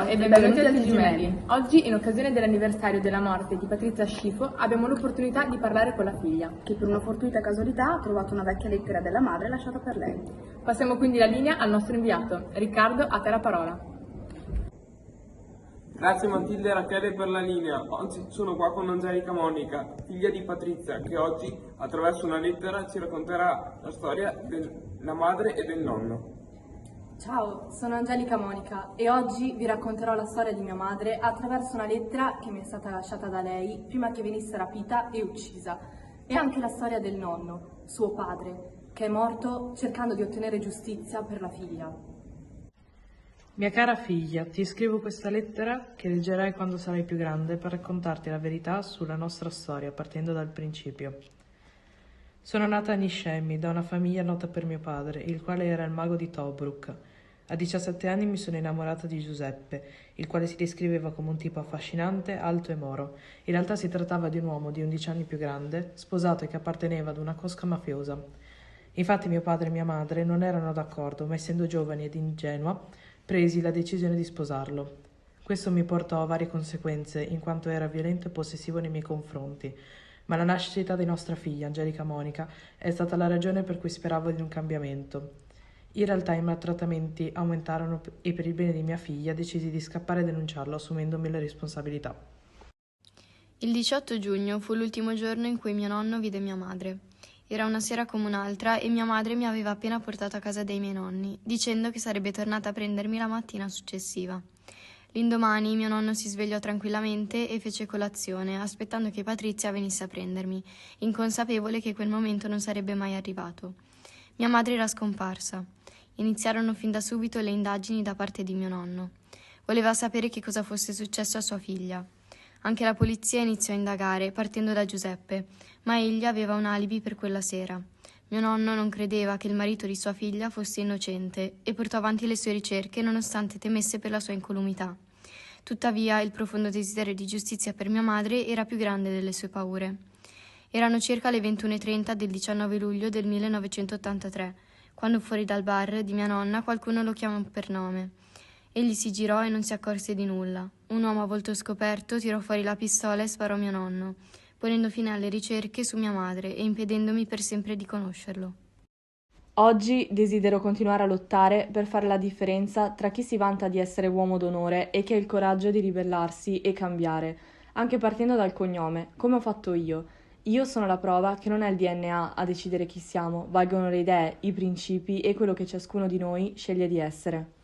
e benvenuti a TGmelli. Oggi, in occasione dell'anniversario della morte di Patrizia Scifo, abbiamo l'opportunità di parlare con la figlia, che per una fortuita casualità ha trovato una vecchia lettera della madre lasciata per lei. Passiamo quindi la linea al nostro inviato. Riccardo, a te la parola. Grazie Matilde e Rachele per la linea. Oggi sono qua con Angelica Monica, figlia di Patrizia, che oggi, attraverso una lettera, ci racconterà la storia della madre e del nonno. Ciao, sono Angelica Monica e oggi vi racconterò la storia di mia madre attraverso una lettera che mi è stata lasciata da lei prima che venisse rapita e uccisa, e anche la storia del nonno, suo padre, che è morto cercando di ottenere giustizia per la figlia. Mia cara figlia, ti scrivo questa lettera che leggerai quando sarai più grande per raccontarti la verità sulla nostra storia, partendo dal principio. Sono nata a Nishemi, da una famiglia nota per mio padre, il quale era il mago di Tobruk. A 17 anni mi sono innamorata di Giuseppe, il quale si descriveva come un tipo affascinante, alto e moro. In realtà si trattava di un uomo di 11 anni più grande, sposato e che apparteneva ad una cosca mafiosa. Infatti mio padre e mia madre non erano d'accordo, ma essendo giovani ed ingenua, presi la decisione di sposarlo. Questo mi portò a varie conseguenze, in quanto era violento e possessivo nei miei confronti. Ma la nascita di nostra figlia, Angelica Monica, è stata la ragione per cui speravo di un cambiamento. In realtà i maltrattamenti aumentarono e per il bene di mia figlia decisi di scappare e denunciarlo, assumendomi la responsabilità. Il 18 giugno fu l'ultimo giorno in cui mio nonno vide mia madre. Era una sera come un'altra e mia madre mi aveva appena portato a casa dei miei nonni, dicendo che sarebbe tornata a prendermi la mattina successiva. L'indomani mio nonno si svegliò tranquillamente e fece colazione, aspettando che Patrizia venisse a prendermi, inconsapevole che quel momento non sarebbe mai arrivato. Mia madre era scomparsa. Iniziarono fin da subito le indagini da parte di mio nonno. Voleva sapere che cosa fosse successo a sua figlia. Anche la polizia iniziò a indagare, partendo da Giuseppe, ma egli aveva un alibi per quella sera. Mio nonno non credeva che il marito di sua figlia fosse innocente e portò avanti le sue ricerche nonostante temesse per la sua incolumità. Tuttavia, il profondo desiderio di giustizia per mia madre era più grande delle sue paure. Erano circa le 21:30 del 19 luglio del 1983, quando fuori dal bar di mia nonna qualcuno lo chiamò per nome. Egli si girò e non si accorse di nulla. Un uomo a volto scoperto tirò fuori la pistola e sparò a mio nonno, ponendo fine alle ricerche su mia madre e impedendomi per sempre di conoscerlo. Oggi desidero continuare a lottare per fare la differenza tra chi si vanta di essere uomo d'onore e chi ha il coraggio di ribellarsi e cambiare, anche partendo dal cognome, come ho fatto io. Io sono la prova che non è il DNA a decidere chi siamo, valgono le idee, i principi e quello che ciascuno di noi sceglie di essere.